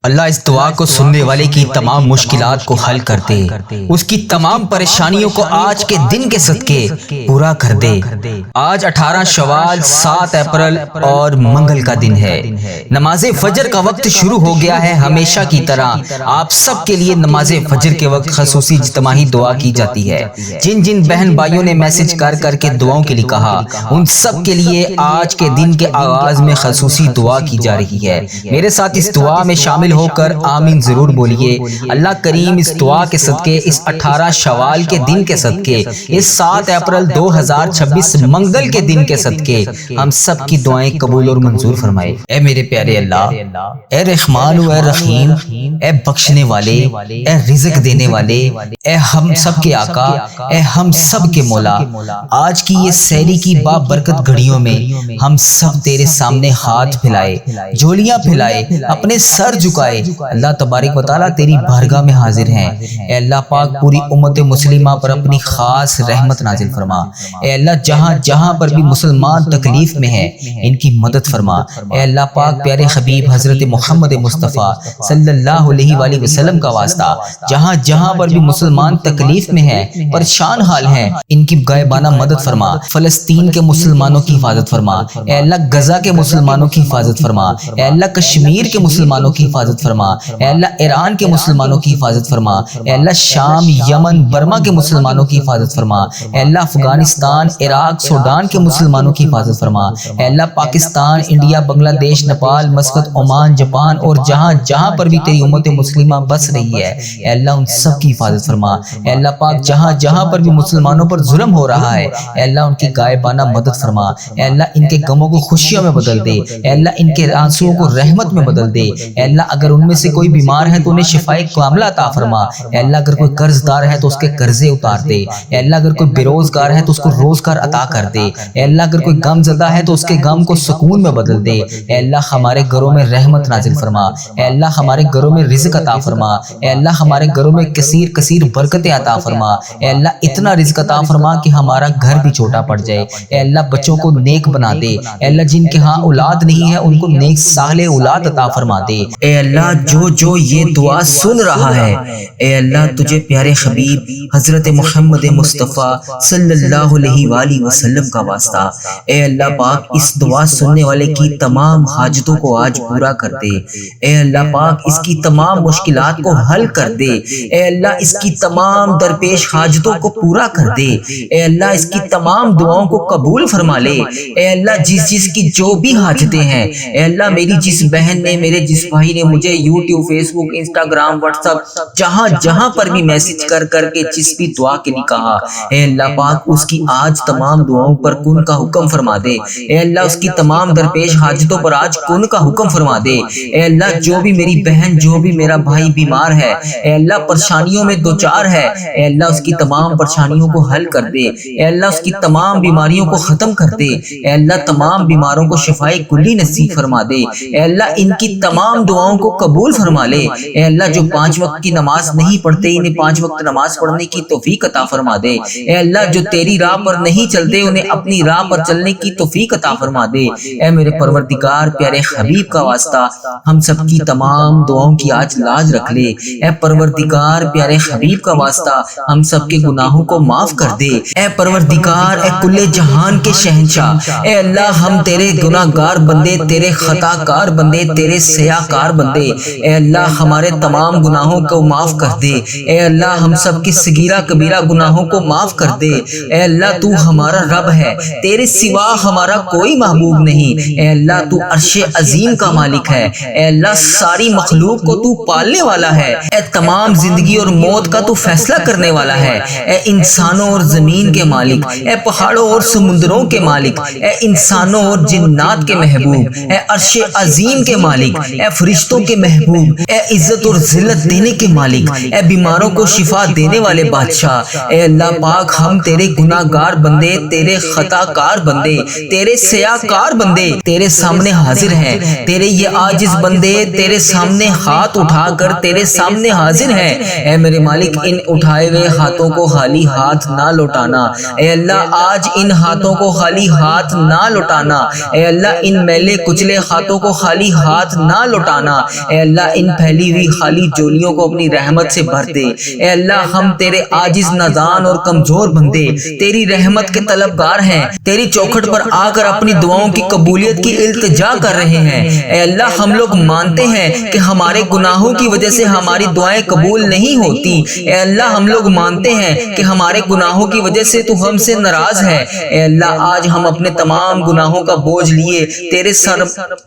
اللہ اس دعا کو سننے والے کی تمام مشکلات کو حل کر دے، اس کی تمام پریشانیوں کو آج کے دن کے صدقے پورا کر دے۔ آج 18 شوال 7 اپریل اور منگل کا دن ہے۔ نماز فجر کا وقت شروع ہو گیا ہے۔ ہمیشہ کی طرح آپ سب کے لیے نماز فجر کے وقت خصوصی اجتماعی دعا کی جاتی ہے۔ جن جن بہن بھائیوں نے میسج کر کے دعاؤں کے لیے کہا، ان سب کے لیے آج کے دن کے آغاز میں خصوصی دعا کی جا رہی ہے۔ میرے ساتھ اس دعا میں شامل ہو کر آمین ضرور بولیے۔ اللہ کریم اس دعا کے صدقے، اس 18 شوال کے دن کے صدقے، اس 7 اپریل 2026 منگل کے دن کے صدقے ہم سب کی دعائیں قبول اور منظور فرمائے۔ اے میرے پیارے اللہ، اے رحمان و اے رحیم، اے بخشنے والے، اے رزق دینے والے، اے ہم سب کے آقا، اے ہم سب کے مولا، آج کی یہ سحری کی بابرکت گھڑیوں میں ہم سب تیرے سامنے ہاتھ پھیلائے، جھولیاں پھیلائے، اپنے سر جھکائے اللہ تبارک و تعالیٰ تیری بارگاہ میں حاضر ہیں۔ اے اللہ پاک پوری امت مسلمہ پر اپنی خاص رحمت نازل فرما۔ اے اللہ جہاں جہاں پر بھی مسلمان تکلیف میں ہیں ان کی مدد فرما۔ اے اللہ پاک پیارے حبیب حضرت محمد مصطفیٰ صلی اللہ علیہ وآلہ وسلم کا واسطہ جہاں جہاں پر بھی مسلمان تکلیف میں ہیں، پریشان حال ہیں، ان کی غائبانہ مدد فرما۔ فلسطین کے مسلمانوں کی حفاظت فرما۔ اے اللہ غزہ کے مسلمانوں کی حفاظت فرما۔ اے اللہ کشمیر کے مسلمانوں کی حفاظت فرما۔ اے اللہ ایران کے مسلمانوں کی حفاظت فرما۔ اے اللہ شام، یمن، برما کے مسلمانوں کی حفاظت فرما۔ اے اللہ افغانستان، عراق، سوڈان کے مسلمانوں کی حفاظت فرما۔ اے اللہ پاکستان، انڈیا، بنگلہ دیش، نیپال، مسقط، عمان، جاپان اور جہاں جہاں پر بھی تیری امت مسلمہ بس رہی ہے، اے اللہ ان سب کی حفاظت فرما۔ اے اللہ پاک جہاں جہاں پر بھی مسلمانوں پر ظلم ہو رہا ہے، اے اللہ ان کی غائبانہ مدد فرما۔ اے اللہ ان کے غموں کو خوشیوں میں بدل دے۔ اے اللہ ان کے آنسوؤں کو رحمت میں بدل دے۔ اے اللہ اگر ان میں سے کوئی بیمار ہے تو انہیں شفائے کاملہ عطا فرما۔ اے اللہ اگر کوئی قرض دار ہے تو اس کے قرضے اتار دے۔ اے اللہ اگر کوئی بے روزگار ہے تو اس کو روزگار عطا کر دے۔ اے اللہ اگر کوئی غم زدہ ہے تو اس کے غم کو سکون میں بدل دے۔ اے اللہ ہمارے گھروں میں رحمت نازل فرما۔ اے اللہ ہمارے گھروں میں رزق عطا فرما۔ اے اللہ ہمارے گھروں میں کثیر کثیر برکتیں عطا فرما۔ اے اللہ اتنا رزق عطا فرما کہ ہمارا گھر بھی چھوٹا پڑ جائے۔ اے اللہ بچوں کو نیک بنا دے۔ اے اللہ جن کے ہاں اولاد نہیں ہے ان کو نیک صالح اولاد عطا فرما دے۔ اے اللہ جو یہ دعا سن رہا ہے، اے اللہ تجھے پیارے حبیب حضرت محمد مصطفیٰ صلی اللہ علیہ وآلہ وسلم کا واسطہ، اے اللہ پاک اس دعا سننے والے کی تمام حاجتوں کو آج پورا کر دے۔ اے اللہ پاک اس کی تمام مشکلات کو حل کر دے۔ اے اللہ اس کی تمام درپیش حاجتوں کو پورا کر دے۔ اے اللہ اس کی تمام دعاؤں کو قبول فرما لے۔ اے اللہ جس کی جو بھی حاجتیں ہیں، اے اللہ میری جس بہن نے، میرے جس بھائی نے مجھے یوٹیوب، فیس بک، انسٹاگرام، واٹس ایپ جہاں جہاں پر بھی میسج کر کے جس بھی دعا کے لیے کہا، اے اللہ پاک اس کی آج تمام دعاؤں پر کن کا حکم فرما دے۔ اے اللہ اس کی تمام درپیش حاجتوں پر آج کن کا حکم فرما دے۔ اے اللہ جو بھی میری بہن، جو بھی میرا بھائی بیمار ہے، اے اللہ پریشانیوں میں دوچار ہے، اے اللہ اس کی تمام پریشانیوں کو حل کر دے۔ اے اللہ اس کی تمام بیماریوں کو ختم کر دے۔ اے اللہ تمام بیماروں کو شفائے کلی نصیب فرما دے۔ اے اللہ ان کی تمام دعاؤں کو قبول فرما لے۔ اے اللہ جو 5 وقت کی نماز نہیں پڑھتے انہیں 5 وقت نماز پڑھنے کی توفیق عطا فرما دے۔ اے اللہ جو تیری راہ پر نہیں چلتے انہیں اپنی راہ پر چلنے کی توفیق عطا فرما دے۔ اے میرے پروردگار پیارے حبیب کا واسطہ ہم سب کی تمام دعاؤں کی آج لاج رکھ لے۔ اے پروردگار پیارے حبیب کا واسطہ ہم سب کے گناہوں کو معاف کر دے۔ اے پروردگار، اے کل جہان کے شہنشاہ، اے اللہ ہم تیرے گناہ گار بندے، تیرے خطا کار بندے، تیرے سیاہ کار بندے، اے اللہ ہمارے تمام گناہوں کو معاف کر دے۔ اے اللہ ہم سب کی صغیرہ کبیرہ گناہوں کو معاف کر دے۔ اے اللہ تو ہمارا رب ہے، تیرے سوا ہمارا کوئی محبوب نہیں۔ اے اللہ تو عرش عظیم کا مالک ہے۔ اے اللہ ساری مخلوق کو تو پالنے والا ہے۔ اے تمام زندگی اور موت کا تو فیصلہ کرنے والا ہے۔ اے انسانوں اور زمین کے مالک، اے پہاڑوں اور سمندروں کے مالک، اے انسانوں اور جنات کے محبوب، اے عرش عظیم کے مالک، اے فرشتوں کے محبوب، اے عزت اور ذلت دینے کے مالک، اے بیماروں کو شفا دینے والے بادشاہ، اے اللہ پاک ہم تیرے گناہ گار بندے، تیرے خطا کار بندے، تیرے سیاہ کار بندے تیرے سامنے حاضر ہیں۔ تیرے یہ عاجز بندے تیرے سامنے ہاتھ اٹھا کر تیرے سامنے حاضر ہیں۔ اے میرے مالک ان اٹھائے ہوئے ہاتھوں کو خالی ہاتھ نہ لوٹانا۔ اے اللہ آج ان ہاتھوں کو خالی ہاتھ نہ لوٹانا۔ اے اللہ ان میلے کچلے ہاتھوں کو خالی ہاتھ نہ لوٹانا۔ اے اللہ ان پھیلی ہوئی خالی جولیوں کو اپنی رحمت سے بھر دے۔ اے اللہ ہم تیرے عاجز نادان اور کمزور بندے تیری رحمت کے طلبگار ہیں، تیری چوکھٹ پر آ کر اپنی دعاؤں کی قبولیت کی التجا کر رہے ہیں۔ اے اللہ ہم لوگ مانتے ہیں کہ ہمارے گناہوں کی وجہ سے ہماری دعائیں قبول نہیں ہوتی۔ اے اللہ ہم لوگ مانتے ہیں کہ ہمارے گناہوں کی وجہ سے تو ہم سے ناراض ہے۔ اے اللہ آج ہم اپنے تمام گناہوں کا بوجھ لیے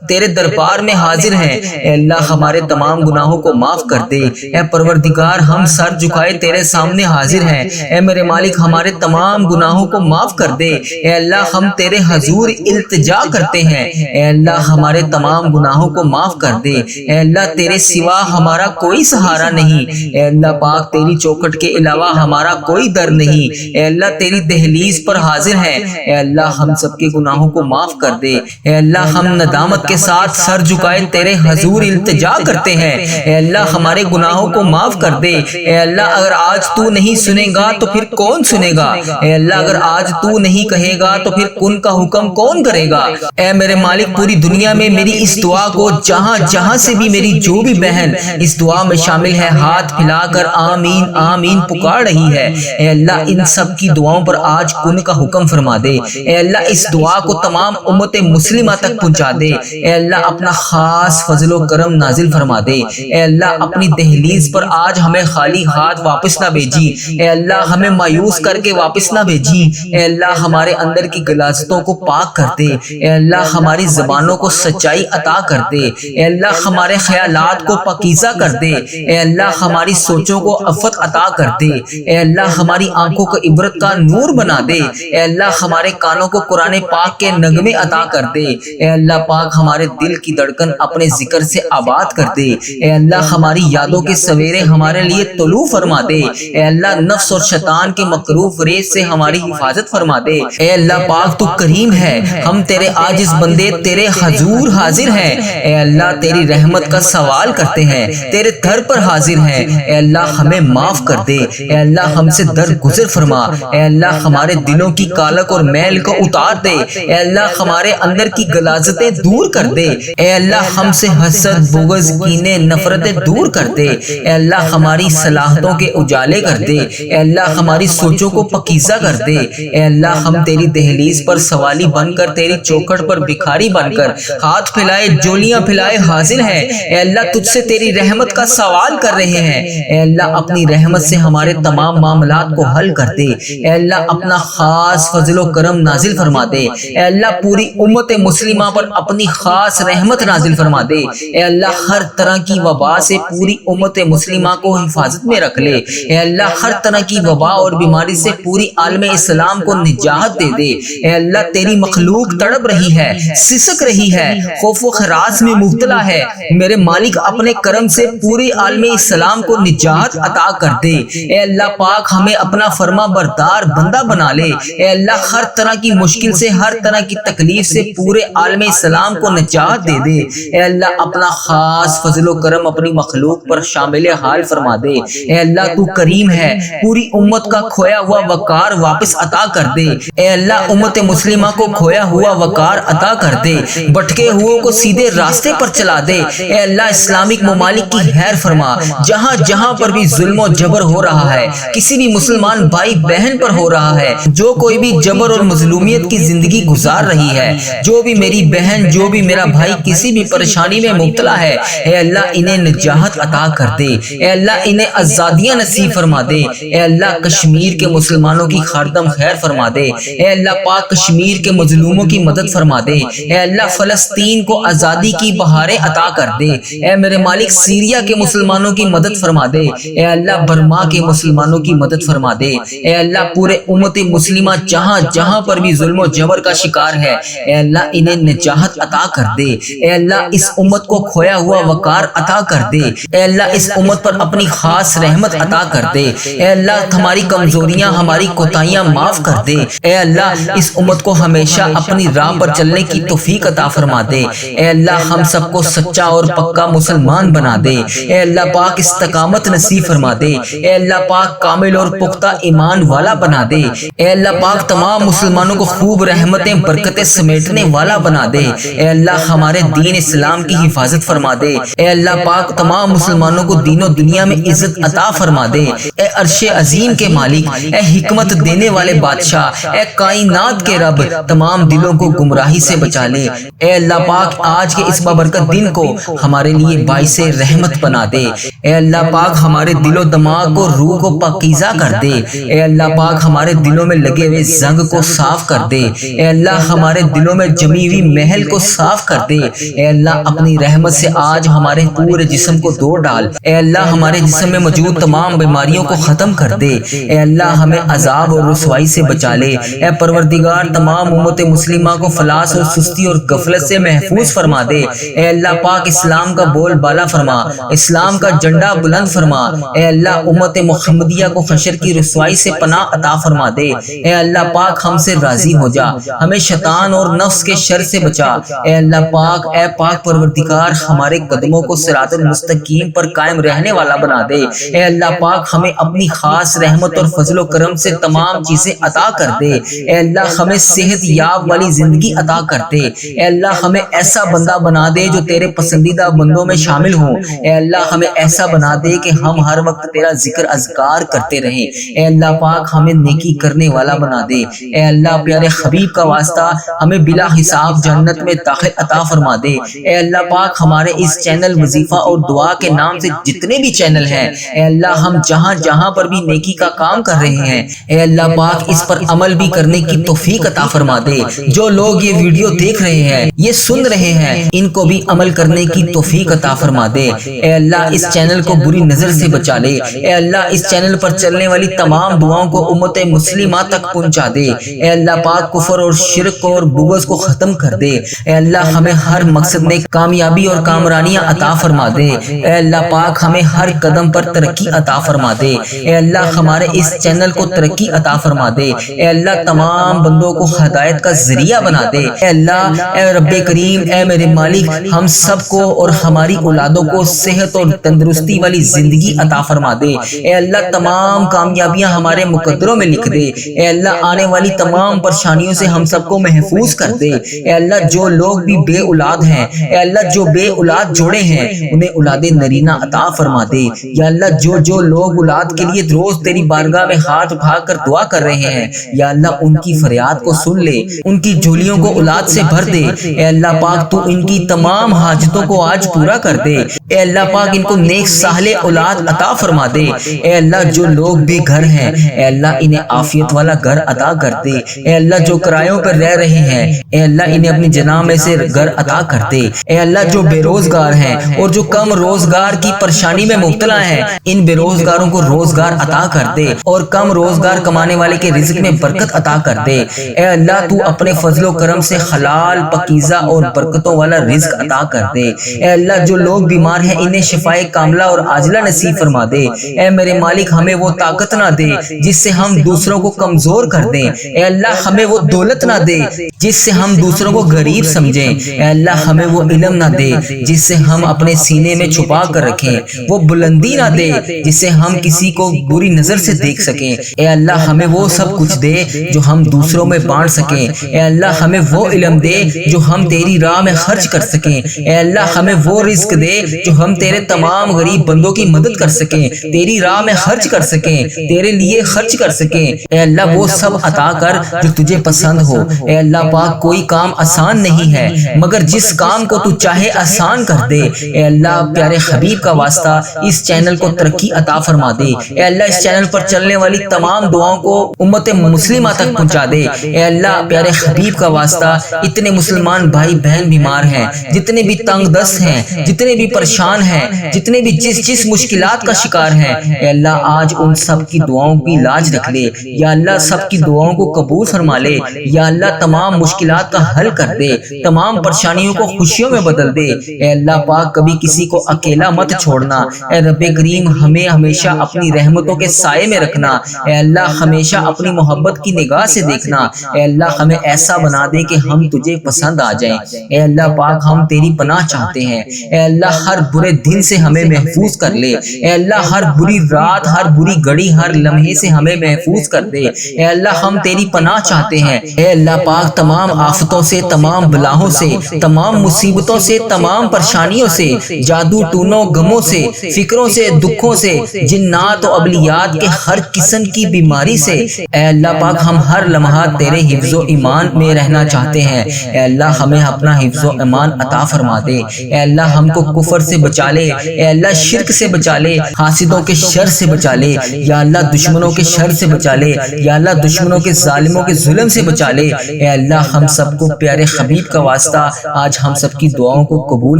تیرے دربار میں حاضر ہیں۔ اے اللہ ہمارے تمام گناہوں کو معاف کر دے۔ اے پروردگار ہم سر جھکائے تیرے سامنے حاضر ہیں۔ اے میرے مالک ہمارے تمام گناہوں کو معاف کر دے۔ اے اللہ ہم تیرے حضور التجا کرتے ہیں۔ اے اللہ ہمارے تمام گناہوں کو معاف کر دے۔ اے اللہ تیرے سوا ہمارا کوئی سہارا نہیں۔ اے اللہ پاک تیری چوکھٹ کے علاوہ ہمارا کوئی در نہیں۔ اے اللہ تیری دہلیز پر حاضر ہیں۔ اے اللہ ہم سب کے گناہوں کو معاف کر دے۔ اے اللہ ہم ندامت کے ساتھ سر جھکائے تیرے حضور التجا کرتے ہیں۔ اے اللہ ہمارے گناہوں کو معاف کر دے۔ اے اللہ اگر آج تو نہیں سنے گا تو پھر کون سنے گا؟ اے اللہ اگر آج تو نہیں کہے گا تو پھر کن کا حکم کون کرے گا؟ اے میرے مالک پوری دنیا میں میری اس دعا کو جہاں سے بھی میری جو بھی بہن اس دعا میں شامل ہے ہاتھ پھیلا کر آمین آمین پکار رہی ہے، اے اللہ ان سب کی دعاؤں پر آج کن کا حکم فرما دے۔ اے اللہ اس دعا کو تمام امت مسلمہ تک پہنچا دے۔ اے اللہ اپنا خاص فضل و کرم نازل فرما دے۔ اے اللہ اپنی دہلیز پر آج ہمیں خالی ہاتھ واپس نہ بھیجی۔ اے اللہ ہمیں مایوس کر کے واپس نہ بھیجی۔ اے اللہ ہمارے اندر کی غلاظتوں کو پاک کر دے۔ اے اللہ ہماری زبانوں کو سچائی عطا کر دے۔ اے اللہ ہمارے خیالات کو پاکیزہ کر دے۔ اے اللہ ہماری سوچوں کو عفت عطا کر دے۔ اے اللہ ہماری آنکھوں کو عبرت کا نور بنا دے۔ اے اللہ ہمارے کانوں کو قرآن پاک کے نغمے عطا کر دے۔ اے اللہ پاک ہمارے دل کی دھڑکن اپنے ذکر سے آباد کر دے۔ اے اللہ ہماری یادوں کے سویرے ہمارے لیے طلوع فرما دے۔ اے اللہ نفس اور شیطان کے مکروہ ریس سے ہماری حفاظت فرما دے۔ اے اللہ پاک تو کریم ہے، ہم تیرے عاجز بندے تیرے حضور حاضر ہیں۔ اے اللہ تیری رحمت کا سوال کرتے ہیں، تیرے در پر حاضر ہیں۔ اے اللہ ہمیں معاف کر دے۔ اے اللہ ہم سے درگزر فرما۔ اے اللہ ہمارے دلوں کی کالک اور میل کو اتار دے۔ اے اللہ ہمارے اندر کی غلاظتیں دور کر دے۔ اے اللہ ہم سے حسد بغض کینے نفرتیں دور کر دے۔ اے اللہ ہماری صلاحتوں کے اجالے کر دے۔ اے اللہ ہماری سوچوں کو پاکیزہ کر دے۔ اے اللہ ہم تیری دہلیز پر سوالی بن کر تیری چوکھٹ پر بھکاری بن کر ہاتھ پھیلائے جولیاں پھیلائے حاضر ہیں۔ اے اللہ تجھ سے تیری رحمت کا سوال کر رہے ہیں۔ اے اللہ اپنی رحمت سے ہمارے تمام معاملات کو حل کر دے۔ اے اللہ اپنا خاص فضل و کرم نازل فرما دے۔ اے اللہ پوری امت مسلمہ پر اپنی خاص رحمت نازل فرما دے۔ اے اللہ ہر طرح کی وبا سے پوری امت مسلمہ کو حفاظت میں رکھ لے۔ اے اللہ ہر طرح کی وبا اور بیماری سے پوری عالم اسلام کو نجات دے دے۔ اے اللہ تیری مخلوق تڑپ رہی ہے، سسک رہی ہے، خوف و خراس میں مبتلا ہے، میرے مالک اپنے کرم سے پوری عالم اسلام کو نجات عطا کر دے۔ اے اللہ پاک ہمیں اپنا فرما بردار بندہ بنا لے۔ اے اللہ ہر طرح کی مشکل سے ہر طرح کی تکلیف سے پورے عالم اسلام کو نجات دے دے۔ اے اللہ اپنا خاص فضل و کرم اپنی مخلوق پر شامل حال فرما دے۔ اے اللہ تو کریم ہے، پوری امت کا کھویا ہوا وقار واپس عطا کر دے۔ اے اللہ امت مسلمہ کو کھویا ہوا وقار عطا کر دے، بھٹکے ہوئے کو سیدھے راستے پر چلا دے۔ اے اللہ اسلامک ممالک کی خیر فرما، جہاں جہاں پر بھی ظلم و جبر ہو رہا ہے، کسی بھی مسلمان بھائی بہن پر ہو رہا ہے، جو کوئی بھی جبر اور مظلومیت کی زندگی گزار رہی ہے، جو بھی میری بہن جو بھی میرا بھائی کسی بھی پریشانی میں مبتلا ہے، اے اللہ انہیں نجات عطا کر دے۔ اے اللہ انہیں آزادیاں نصیب فرما دے۔ اے اللہ کشمیر کے مسلمانوں کی خاردم خیر فرما دے۔ اے اللہ پاک کشمیر کے مظلوموں کی مدد فرما دے۔ اے اللہ فلسطین کو آزادی کی بہاریں عطا کر دے۔ اے میرے مالک سیریا کے مسلمانوں کی مدد فرما دے۔ اے اللہ برما کے مسلمانوں کی مدد فرما دے۔ اے اللہ پورے امت مسلمہ جہاں جہاں پر بھی ظلم و جبر کا شکار ہے، اے اللہ انہیں نجات عطا کر دے۔ اے اللہ اس امت کو کھویا ہوا وقار عطا کر دے۔ اے اللہ اس امت پر اپنی خاص رحمت عطا کر دے۔ اے اللہ ہماری کمزوریاں ہماری کوتاہیاں معاف کر دے۔ اے اللہ اس امت کو ہمیشہ اپنی راہ پر چلنے کی توفیق عطا فرما دے۔ اے اللہ ہم سب کو سچا اور پکا مسلمان بنا دے۔ اے اللہ پاک استقامت نصیب فرما دے۔ اے اللہ پاک کامل اور پختہ ایمان والا بنا دے۔ اے اللہ پاک تمام مسلمانوں کو خوب رحمتیں برکتیں سمیٹنے والا بنا دے۔ اے اللہ ہمارے دین اسلام کی حفاظت فرما دے۔ اے اللہ پاک تمام مسلمانوں کو دین و دنیا میں عزت عطا فرما دے۔ اے عرش عظیم کے مالک، اے حکمت دینے والے بادشاہ، اے کائنات کے رب، تمام دلوں کو گمراہی سے بچا لے۔ اے اللہ پاک آج کے اس بابرکت دن کو ہمارے لیے باعث رحمت بنا دے۔ اے اللہ پاک ہمارے دل و دماغ کو، روح کو پاکیزہ کر دے۔ اے اللہ پاک ہمارے دلوں میں لگے ہوئے زنگ کو صاف کر دے۔ اے اللہ ہمارے دلوں میں جمی ہوئی محل کو صاف کر دے۔ اے اللہ اپنی رحمت سے آج ہمارے پورے جسم کو دھو ڈال۔ اے اللہ ہمارے جسم میں موجود تمام بیماریوں کو ختم کر دے۔ اے اللہ ہمیں عذاب اور رسوائی سے بچا لے۔ اے پروردگار تمام امت مسلمہ کو فلاس اور سستی اور غفلت سے محفوظ فرما دے۔ اے اللہ پاک اسلام کا بول بالا فرما، اسلام کا جھنڈا بلند فرما۔ اے اللہ امت محمدیہ کو حشر کی رسوائی سے پناہ عطا فرما دے۔ اے اللہ پاک ہم سے راضی ہو جا، ہمیں شیطان اور نفس کے شر سے بچا۔ اے اللہ پاک، اے پاک پروردگار ہمارے قدموں کو صراط المستقیم پر قائم رہنے والا بنا دے۔ اے اللہ پاک ہمیں اپنی خاص رحمت اور فضل و کرم سے تمام چیزیں عطا کر دے۔ اے اللہ ہمیں صحت یاب والی زندگی عطا کر دے۔ اے اللہ ہمیں ایسا بندہ بنا دے جو تیرے پسندیدہ بندوں میں شامل ہوں۔ اے اللہ ہمیں ایسا بنا دے کہ ہم ہر وقت تیرا ذکر اذکار کرتے رہیں۔ اے اللہ پاک ہمیں نیکی کرنے والا بنا دے۔ اے اللہ پیارے حبیب کا واسطہ ہمیں بلا حساب جنت میں داخل عطا فرما دے۔ اے اللہ پاک ہمارے اس چینل وظیفہ اور دعا کے نام سے جتنے بھی چینل ہیں، اے اللہ ہم جہاں جہاں پر بھی نیکی کا کام کر رہے ہیں، اے اللہ پاک اس پر عمل بھی کرنے کی توفیق عطا فرما دے۔ جو لوگ یہ ویڈیو دیکھ رہے ہیں، یہ سن رہے ہیں، ان کو بھی عمل کرنے کی توفیق عطا فرما دے۔ اے اللہ اس چینل کو بری نظر سے بچا لے۔ اے اللہ اس چینل پر چلنے والی تمام دعاؤں کو امت مسلمہ تک پہنچا دے۔ اے اللہ پاک کفر اور شرک اور بغض کو ختم کر دے۔ اے اللہ ہمیں ہر مقصد میں کامیابی اور کامرانیاں عطا فرما دے۔ اے اللہ پاک ہمیں ہر قدم پر ترقی عطا فرما دے۔ اے اللہ ہمارے اس چینل کو ترقی عطا فرما دے۔ اے اللہ تمام بندوں کو ہدایت کا ذریعہ بنا دے۔ اے اللہ، اے رب کریم، اے میرے مالک، ہم سب کو اور ہماری اولادوں کو صحت اور تندرستی والی زندگی عطا فرما دے۔ اے اللہ تمام کامیابیاں ہمارے مقدروں میں لکھ دے۔ اے اللہ آنے والی تمام پریشانیوں سے ہم سب کو محفوظ کر دے۔ اے اللہ جو لوگ بھی بے اولاد ہیں، اے اللہ جو بے اولاد جوڑے ہیں، انہیں اولاد نرینہ عطا فرما دے۔ یا اللہ جو لوگ اولاد کے لیے روز تیری بارگاہ میں ہاتھ اٹھا کر دعا کر رہے ہیں، یا اللہ ان کی فریاد کو سن لے، ان کی جھولیوں کو اولاد سے بھر دے۔ اے اللہ پاک تو ان کی تمام حاجتوں کو آج پورا کر دے۔ اے اللہ پاک ان کو نیک صالح اولاد عطا فرما دے۔ اے اللہ جو لوگ بے گھر ہیں، اے اللہ انہیں عافیت والا گھر عطا کر دے۔ اے اللہ جو کرایوں پر رہ رہے ہیں، اے اللہ انہیں اپنی جناح میں سے گھر عطا کر دے۔ اے اللہ جو بے روزگار ہیں اور جو کم روزگار کی پریشانی میں مبتلا ہیں، ان بے روزگاروں کو روزگار عطا کر دے اور کم روزگار کمانے والے کے رزق میں برکت عطا کر دے۔ اے اللہ تو اپنے فضل و کرم سے حلال، پاکیزہ اور برکتوں والا رزق عطا کر دے۔ اے اللہ جو لوگ بیمار ہیں انہیں شفائے کاملہ اور عاجلہ نصیب فرما دے۔ اے میرے مالک ہمیں وہ طاقت نہ دے جس سے ہم دوسروں کو کمزور کر دیں۔ اے اللہ ہمیں وہ دولت نہ دے جس سے ہم دوسروں کو غریب سمجھیں۔ اے اللہ ہمیں وہ علم نہ دے جس سے ہم اپنے سینے میں چھپا کر رکھیں، وہ بلندی نہ دے جس سے ہم کسی کو بری نظر سے دیکھ سکیں۔ اے اللہ ہمیں وہ سب کچھ دے جو ہم دوسروں میں بانٹ سکیں۔ اے اللہ ہمیں وہ علم دے جو ہم تیری راہ میں خرچ کر سکیں۔ اے اللہ ہمیں وہ رزق دے جو ہم تیرے تمام غریب بندوں کی مدد کر سکیں، تیری راہ میں خرچ کر سکیں، تیرے لیے خرچ کر سکیں۔ اے اللہ وہ سب عطا کر جو تجھے پسند ہو۔ اے اللہ پاک کوئی کام آسان نہیں ہے مگر جس کام کو تو چاہے آسان کر دے۔ اے اللہ پیارے حبیب کا واسطہ اس چینل کو ترقی عطا فرما دے۔ اے اللہ اس چینل پر چلنے والی تمام دعاؤں کو امت مسلمہ تک پہنچا دے۔ اے اللہ پیارے حبیب کا واسطہ اتنے مسلمان بھائی بہن بیمار ہیں، جتنے بھی تنگ دست ہیں، جتنے بھی پریشان ہیں، جتنے بھی جس مشکلات کا شکار ہیں، اے اللہ آج ان سب کی دعاؤں کی لاج رکھ لے۔ یا اللہ سب کی دعاؤں کو قبول فرما لے۔ یا اللہ تمام مشکلات کا حل کر دے، تمام پریشانیوں کو خوشیوں میں بدل دے۔ اے اللہ پاک کبھی کسی کو اکیلا مت چھوڑنا۔ اے رب کریم ہمیں ہمیشہ اپنی رحمتوں کے سائے میں رکھنا۔ اے اللہ ہمیشہ اپنی محبت کی نگاہ سے دیکھنا۔ اے اللہ ہمیں ایسا بنا دے کہ ہم تجھے پسند آ جائیں۔ اے اللہ پاک ہم تیری پناہ چاہتے ہیں۔ اے اللہ ہر برے دن سے ہمیں محفوظ کر لے۔ اے اللہ ہر بری رات، ہر بری گھڑی، ہر لمحے سے ہمیں محفوظ کر دے۔ اے اللہ ہم تیری پناہ چاہتے ہیں۔ اے اللہ پاک تمام آفتوں سے، تمام بلاؤں سے، تمام مصیبتوں سے، تمام تمام پریشانیوں سے، جادو ٹونوں غموں سے، فکروں سے، دکھوں سے، جنات و ابلیات کے ہر قسم کی بیماری سے۔ اے اللہ پاک ہم ہر لمحہ تیرے حفظ و ایمان میں رہنا چاہتے ہیں۔ اے اللہ ہمیں اپنا حفظ و ایمان عطا فرما دے۔ اے اللہ ہم کو کفر سے بچا لے، اے اللہ شرک سے بچا لے، حاسدوں کے شر سے بچا لے، یا اللہ دشمنوں کے شر سے بچا لے، یا اللہ دشمنوں کے ظالموں کے ظلم سے بچا لے۔ اے اللہ ہم سب کو پیارے حبیب کا واسطہ آج ہم سب کی دعاؤں کو قبول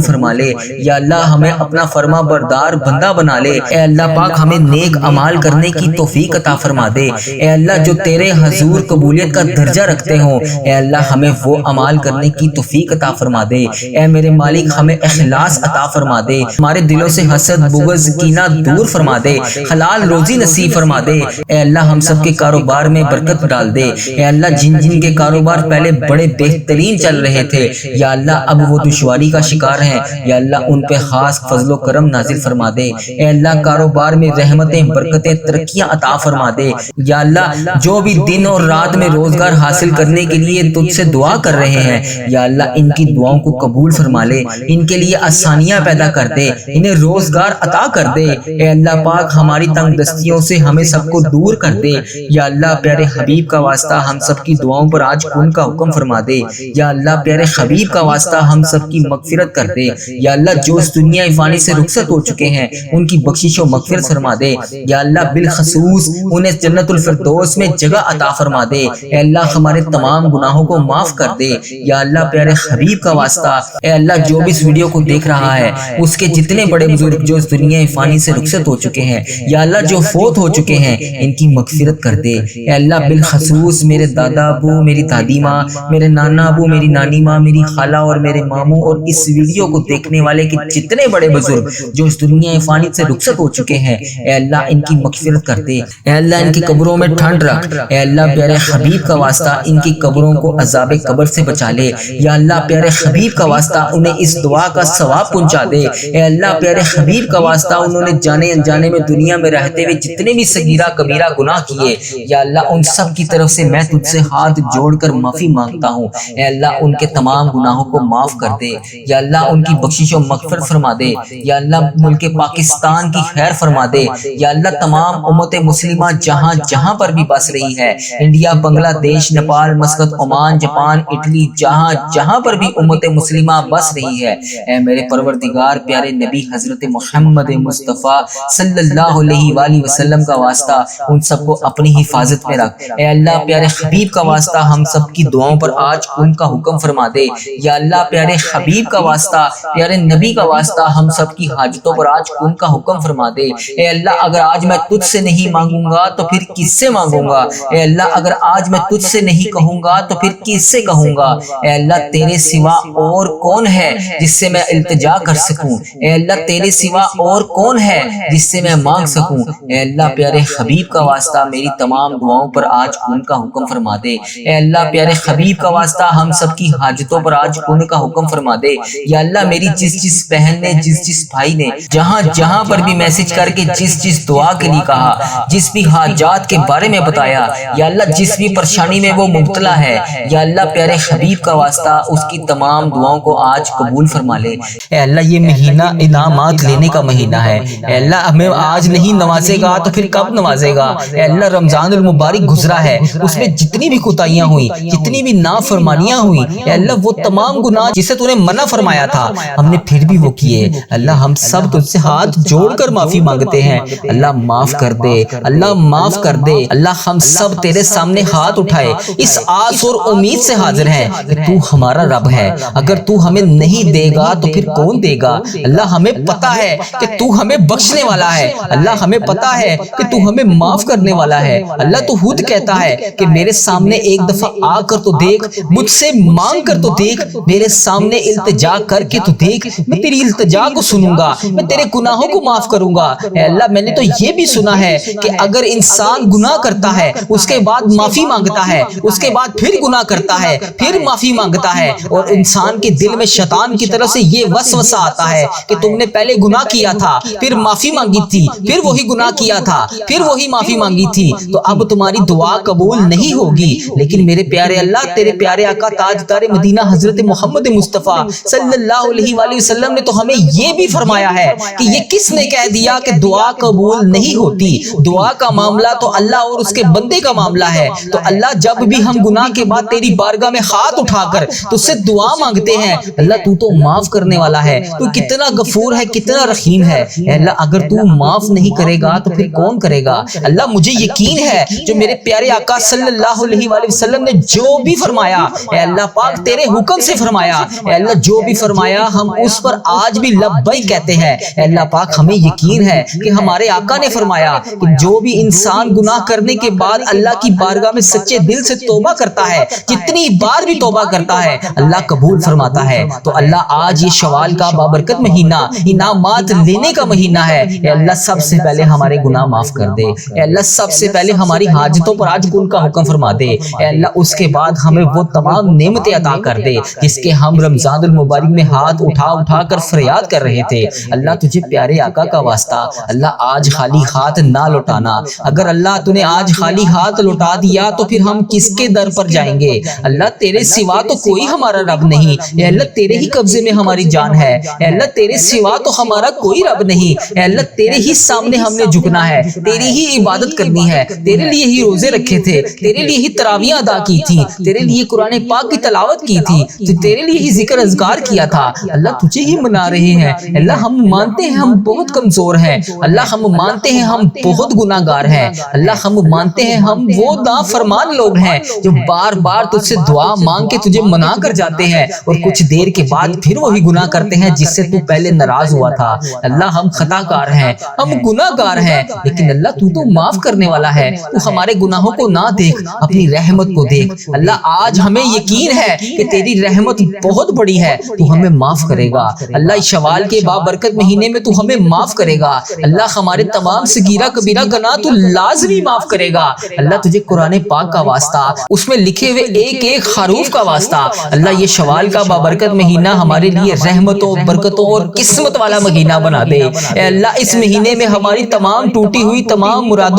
فرما لے۔ یا اللہ ہمیں اپنا فرما بردار بندہ بنا لے۔ اے اللہ پاک ہمیں نیک اعمال کرنے کی توفیق عطا فرما دے۔ اے اللہ جو تیرے حضور قبولیت کا درجہ رکھتے ہوں، اے اللہ ہمیں وہ اعمال کرنے کی توفیق عطا فرما دے۔ اے میرے مالک ہمیں اخلاص عطا فرما دے، ہمارے دلوں سے حسد بغض کینہ دور فرما دے، حلال روزی نصیب فرما دے۔ اے اللہ ہم سب کے کاروبار میں برکت ڈال دے۔ اے اللہ جن جن کے کاروبار پہلے بڑے بہترین چل رہے تھے، یا اللہ اب وہ دشواری کا شکار ہیں، یا اللہ ان پہ خاص فضل و کرم نازل فرما دے۔ اے اللہ کاروبار میں رحمتیں برکتیں ترقیاں عطا فرما دے۔ یا اللہ جو بھی دن اور رات میں روزگار حاصل کرنے کے لیے تجھ سے دعا کر رہے ہیں، یا اللہ ان کی دعاؤں کو قبول فرما لے، ان کے لیے آسانیاں پیدا کر دے، انہیں روزگار عطا کر دے۔ اے اللہ پاک ہماری تنگ دستیوں سے ہمیں سب کو دور کر دے۔ یا اللہ پیارے حبیب کا واسطہ ہم سب کی دعاؤں پر آج کن کا حکم فرما دے۔ یا اللہ پیارے حبیب کا واسطہ ہم سب کی مغفرت کر دے۔ یا اللہ جو اس دنیا فانی سے رخصت ہو چکے ہیں ان کی بخشش و مغفرت فرما دے۔ یا اللہ بالخصوص انہیں جنت الفردوس میں جگہ عطا فرما دے۔ اے اللہ ہمارے تمام گناہوں کو معاف کر دے۔ یا اللہ پیارے حبیب کا واسطہ اے اللہ جو بھی اس ویڈیو کو دیکھ رہا ہے اس کے جتنے بڑے بزرگ جو اس دنیا فانی سے رخصت ہو چکے ہیں، یا اللہ جو فوت ہو چکے ہیں ان کی مغفرت کر دے۔ اے اللہ بالخصوص میرے دادا ابو، میری دادی ماں، میرے نانا ابو، میری نانی ماں، میری خالہ اور میرے ماموں اور اس ویڈیو کو دیکھنے والے کے جتنے بڑے بزرگ جو اس دنیا فانی سے رخصت ہو چکے ہیں، اے اللہ ان کی مغفرت کر دے۔ اے اللہ ان کی قبروں میں ٹھنڈ رکھ۔ اے اللہ پیارے حبیب کا واسطہ ان کی قبروں کو عذاب قبر سے بچا لے۔ یا اللہ پیارے حبیب کا واسطہ انہیں اس دعا کا ثواب پہنچا دے۔ اے اللہ پیارے حبیب کا واسطہ انہوں نے جانے انجانے میں دنیا میں رہتے ہوئے جتنے بھی صغیرہ کبیرہ گناہ کیے، یا اللہ ان سب کی طرف سے میں تجھ سے ہاتھ جوڑ کر معافی مانگتا ہوں۔ اے اللہ ان کے تمام گناہوں کو معاف کر دے۔ یا اللہ ان کی بخشش و مغفرت فرما دے۔ یا اللہ ملک پاکستان کی خیر فرما دے۔ یا اللہ تمام امت مسلمہ جہاں جہاں پر بھی بس رہی ہے، انڈیا، بنگلہ دیش، Nepal, Muscat, Oman, Japan, Italy, جہاں جہاں پر بھی امت مسلمہ بس رہی ہے، اے میرے پروردگار پیارے نبی حضرت محمد مصطفیٰ صلی اللہ علیہ وآلہ وسلم کا واسطہ ان سب کو اپنی حفاظت میں رکھ۔ اے اللہ پیارے حبیب کا واسطہ ہم سب کی دعاؤں پر آج ان کا حکم فرما دے۔ یا اللہ پیارے حبیب کا واسطہ پیارے نبی کا واسطہ ہم سب کی حاجتوں پر آج ان کا حکم فرما دے۔ اے اللہ اگر آج میں تجھ سے نہیں مانگوں گا تو پھر کس سے مانگوں گا؟ اے اللہ اگر آج میں تجھ سے نہیں کہوں گا تو پھر کس سے کہوں گا؟ اے اللہ تیرے سوا اور کون ہے جس سے میں التجا کر سکوں؟ اے اللہ تیرے سوا اور کون ہے جس سے میں مانگ سکوں؟ اے اللہ پیارے حبیب کا واسطہ میری تمام دعاؤں پر آج ان کا حکم فرما دے۔ اے اللہ پیارے حبیب کا واسطہ ہم سب کی حاجتوں پر آج ان کا حکم فرما دے۔ یا اللہ میری جس بہن نے جس بھائی نے جہاں جہاں پر بھی میسج کر کے جس دعا کے لیے کہا، جس بھی حاجات کے بارے میں بتایا، یا اللہ جس بھی پریشانی میں وہ مبتلا ہے، یا اللہ پیارے حبیب کا واسطہ اس کی تمام دعاؤں کو آج قبول فرما لے۔ اے اللہ یہ مہینہ انعامات لینے کا مہینہ ہے، اے اللہ ہمیں آج نہیں نوازے گا تو پھر کب نوازے گا؟ اے اللہ رمضان المبارک گزرا ہے، اس میں جتنی بھی کوتاہیاں ہوئی، جتنی بھی نافرمانیاں ہوئی، اے اللہ وہ تمام گناہ جسے تو نے منع فرمایا تھا ہم نے پھر بھی وہ کیے۔ اللہ ہم سب تجھ سے ہاتھ جوڑ کر معافی مانگتے ہیں، اللہ معاف کر دے، اللہ معاف کر دے۔ اللہ ہم سب تیرے سامنے ہاتھ اٹھائے اس آس اور امید سے حاضر ہیں کہ تو ہمارا رب ہے، اگر تو ہمیں نہیں دے گا تو پھر کون دے گا؟ اللہ ہمیں پتا ہے کہ تو ہمیں بخشنے والا ہے، اللہ ہمیں پتا ہے کہ تو ہمیں معاف کرنے والا ہے۔ اللہ تو خود کہتا ہے کہ میرے سامنے ایک دفعہ آ کر تو دیکھ، مجھ سے مانگ کر تو دیکھ، میرے سامنے التجا کر کے تو دیکھ، میں تیری التجا کو سنوں گا، میں تیرے گناہوں کو معاف کروں گا۔ اے اللہ میں نے تو یہ بھی سنا ہے کہ اگر انسان گناہ کرتا ہے اس کے بعد معافی مانگتا ہے، اس کے بعد پھر گناہ کرتا ہے، پھر معافی مانگتا ہے، اور انسان کے دل میں شیطان کی طرف سے یہ وسوسہ آتا ہے کہ تم نے پہلے گناہ کیا تھا، پھر معافی مانگی تھی، پھر وہی گناہ کیا تھا، پھر وہی معافی مانگی تھی، تو اب تمہاری دعا قبول نہیں ہوگی۔ لیکن میرے پیارے اللہ، تیرے پیارے آقا تاجدار مدینہ حضرت محمد مصطفیٰ صلی اللہ اللہ علیہ وآلہ وسلم نے تو ہمیں یہ بھی فرمایا ہے کہ یہ کس نے کہہ دیا کہ دعا قبول نہیں ہوتی؟ دعا کا معاملہ تو اللہ اور اس کے بندے کا معاملہ ہے۔ تو اللہ جب بھی ہم گناہ کے بعد تیری بارگاہ میں ہاتھ اٹھا کر تجھ سے دعا مانگتے ہیں، اللہ تو معاف کرنے والا ہے، تو کتنا غفور ہے، کتنا رحیم ہے۔ اے اللہ اگر تو معاف نہیں کرے گا تو پھر کون کرے گا؟ اللہ مجھے یقین ہے جو میرے پیارے آقا صلی اللہ علیہ وآلہ وسلم نے جو بھی فرمایا، اے اللہ پاک تیرے حکم سے فرمایا، اے اللہ جو بھی فرمایا ہم اس پر آج بھی لبیک کہتے ہیں۔ اے اللہ پاک ہمیں یقین ہے کہ ہمارے آقا نے فرمایا کہ جو بھی انسان گناہ کرنے کے بعد اللہ کی بارگاہ میں سچے دل سے توبہ کرتا ہے، جتنی بار بھی توبہ کرتا ہے اللہ قبول فرماتا ہے۔ تو اللہ آج یہ شوال کا بابرکت مہینہ انعامات لینے کا مہینہ ہے، اے اللہ سب سے پہلے ہمارے گناہ معاف کر دے، اے اللہ سب سے پہلے ہماری حاجتوں پر آج کل کا حکم فرما دے، اے اللہ اس کے بعد ہمیں وہ تمام نعمتیں عطا کر دے جس کے ہم رمضان المبارک میں ہاتھ اٹھا اٹھا کر فریاد کر رہے تھے۔ اللہ تجھے پیارے آقا کا واسطہ اللہ آج خالی ہاتھ نہ لوٹانا، اگر اللہ تو نے آج خالی ہاتھ لوٹا دیا تو پھر ہم کس کے در پر جائیں گے؟ اللہ تیرے سوا تو کوئی ہمارا رب نہیں، اے اللہ تیرے ہی قبضے میں ہماری جان ہے، اے اللہ تیرے سوا تو ہمارا کوئی رب نہیں، اے اللہ تیرے ہی سامنے ہم نے جھکنا ہے، تیری ہی عبادت کرنی ہے، تیرے لیے ہی روزے رکھے تھے، تیرے لیے ہی تراویح ادا کی تھی، تیرے لیے قرآن پاک کی تلاوت کی تھی، تیرے لیے ہی ذکر اذکار کیا تھا۔ اللہ تجھے ہی منا رہے ہیں، اللہ ہم مانتے ہیں ہم بہت کمزور ہیں، اللہ ہم مانتے ہیں ہم بہت گناہ گار ہیں، اللہ ہم مانتے ہیں ہم وہ نافرمان لوگ ہیں جو بار بار تجھ سے دعا مانگ کے تجھے منا کر جاتے ہیں اور کچھ دیر کے بعد پھر وہی گناہ کرتے ہیں جس سے تو پہلے ناراض ہوا تھا۔ اللہ ہم خطا کار ہیں، ہم گناہ گار ہیں، لیکن اللہ تو معاف کرنے والا ہے، تو ہمارے گناہوں کو نہ دیکھ، اپنی رحمت کو دیکھ۔ اللہ آج ہمیں یقین ہے کہ تیری رحمت بہت بڑی ہے، تو ہمیں معاف کرے گا۔ اللہ اس شوال کے بابرکت مہینے میں تو ہمیں معاف کرے گا، اللہ ہمارے تمام صغیرہ کبیرہ گناہ تو لازمی معاف کرے گا۔ اللہ تجھے قرآن پاک کا واسطہ، اس میں لکھے ہوئے ایک ایک حروف کا واسطہ، اللہ یہ شوال کا بابرکت مہینہ ہمارے لیے رحمتوں، برکتوں اور قسمت والا مہینہ بنا دے۔ اے اللہ اس مہینے میں ہماری تمام ٹوٹی ہوئی تمام مرادوں